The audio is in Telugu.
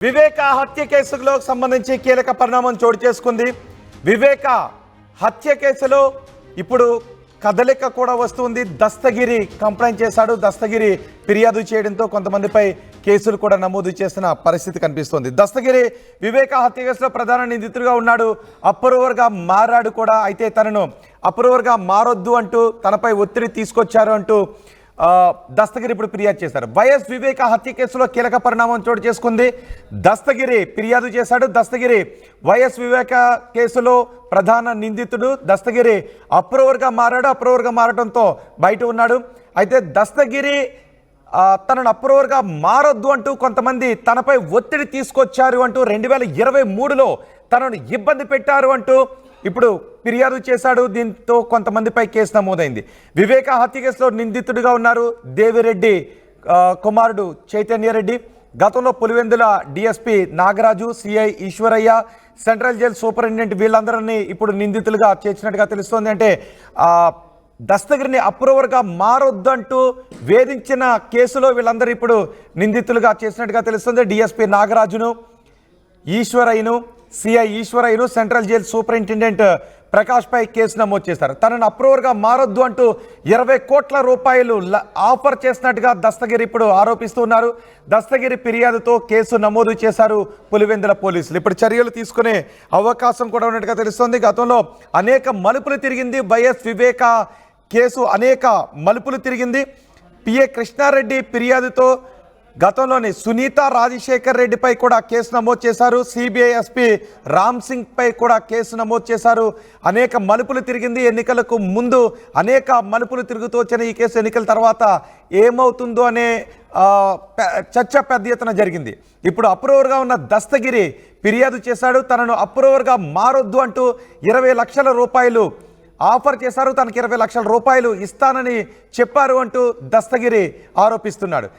వివేక హత్య కేసులో సంబంధించి కీలక పరిణామం చోటు చేసుకుంది. వివేక హత్య కేసులో ఇప్పుడు కదలిక కూడా వస్తుంది. దస్తగిరి కంప్లైంట్ చేశాడు. దస్తగిరి ఫిర్యాదు చేయడంతో కొంతమందిపై కేసులు కూడా నమోదు చేసిన పరిస్థితి కనిపిస్తోంది. దస్తగిరి వివేక హత్య కేసులో ప్రధాన నిందితుడిగా ఉన్నాడు. అప్రూవర్గా మారాడు కూడా. అయితే తనను అప్రూవర్గా మారొద్దు అంటూ తనపై ఒత్తిడి తీసుకొచ్చారు అంటూ దస్తగిరి ఇప్పుడు ఫిర్యాదు చేశారు. వైఎస్ వివేక హత్య కేసులో కీలక పరిణామం చోటు చేసుకుంది. దస్తగిరి ఫిర్యాదు చేశాడు. దస్తగిరి వైఎస్ వివేక కేసులో ప్రధాన నిందితుడు. దస్తగిరి అప్రూవర్గా మారాడు. అప్రూవర్గా మారడంతో బయట ఉన్నాడు. అయితే దస్తగిరి తనను అప్రూవర్గా మారొద్దు అంటూ కొంతమంది తనపై ఒత్తిడి తీసుకొచ్చారు అంటూ 2023లో తనను ఇబ్బంది పెట్టారు అంటూ ఇప్పుడు ఫిర్యాదు చేశాడు. దీంతో కొంతమందిపై కేసు నమోదైంది. వివేక హత్య కేసులో నిందితుడిగా ఉన్నారు దేవిరెడ్డి కుమారుడు చైతన్యరెడ్డి. గతంలో Pulivendula DSP Nagaraju, CI Eshwaraiah, central jail superintendent వీళ్ళందరినీ ఇప్పుడు నిందితులుగా చేర్చినట్టుగా తెలుస్తోంది. అంటే దస్తగిరిని అప్రూవర్గా మారొద్దంటూ వేధించిన కేసులో వీళ్ళందరూ ఇప్పుడు నిందితులుగా చేసినట్టుగా తెలుస్తుంది. డిఎస్పీ నాగరాజును, ఈశ్వరయ్యను, సిఐ ఈశ్వరయ్యను, సెంట్రల్ జైల్ సూపరింటెండెంట్ ప్రకాష్పై కేసు నమోదు చేశారు. తనను అప్రూవర్గా మారొద్దు అంటూ 20 కోట్ల రూపాయలు ఆఫర్ చేసినట్టుగా దస్తగిరి ఇప్పుడు ఆరోపిస్తున్నారు. దస్తగిరి ఫిర్యాదుతో కేసు నమోదు చేశారు పులివెందుల పోలీసులు. ఇప్పుడు చర్యలు తీసుకునే అవకాశం కూడా ఉన్నట్టుగా తెలుస్తోంది. గతంలో అనేక మలుపులు తిరిగింది వైఎస్ వివేక కేసు. అనేక మలుపులు తిరిగింది. పిఏ కృష్ణారెడ్డి ఫిర్యాదుతో గతంలోని సునీత రాజశేఖర్ రెడ్డిపై కూడా కేసు నమోదు చేశారు. సిబిఐ ఎస్పీ రామ్ సింగ్ పై కూడా కేసు నమోదు చేశారు. అనేక మలుపులు తిరిగింది. ఎన్నికలకు ముందు అనేక మలుపులు తిరుగుతూ వచ్చిన ఈ కేసు ఎన్నికల తర్వాత ఏమవుతుందో అనే చర్చ పెద్ద ఎత్తున జరిగింది. ఇప్పుడు అప్రూవర్గా ఉన్న దస్తగిరి ఫిర్యాదు చేశాడు. తనను అప్రూవర్గా మారొద్దు అంటూ 20 లక్షల రూపాయలు ఆఫర్ చేశారు. తనకి 20 లక్షల రూపాయలు ఇస్తానని చెప్పారు అంటూ దస్తగిరి ఆరోపిస్తున్నాడు.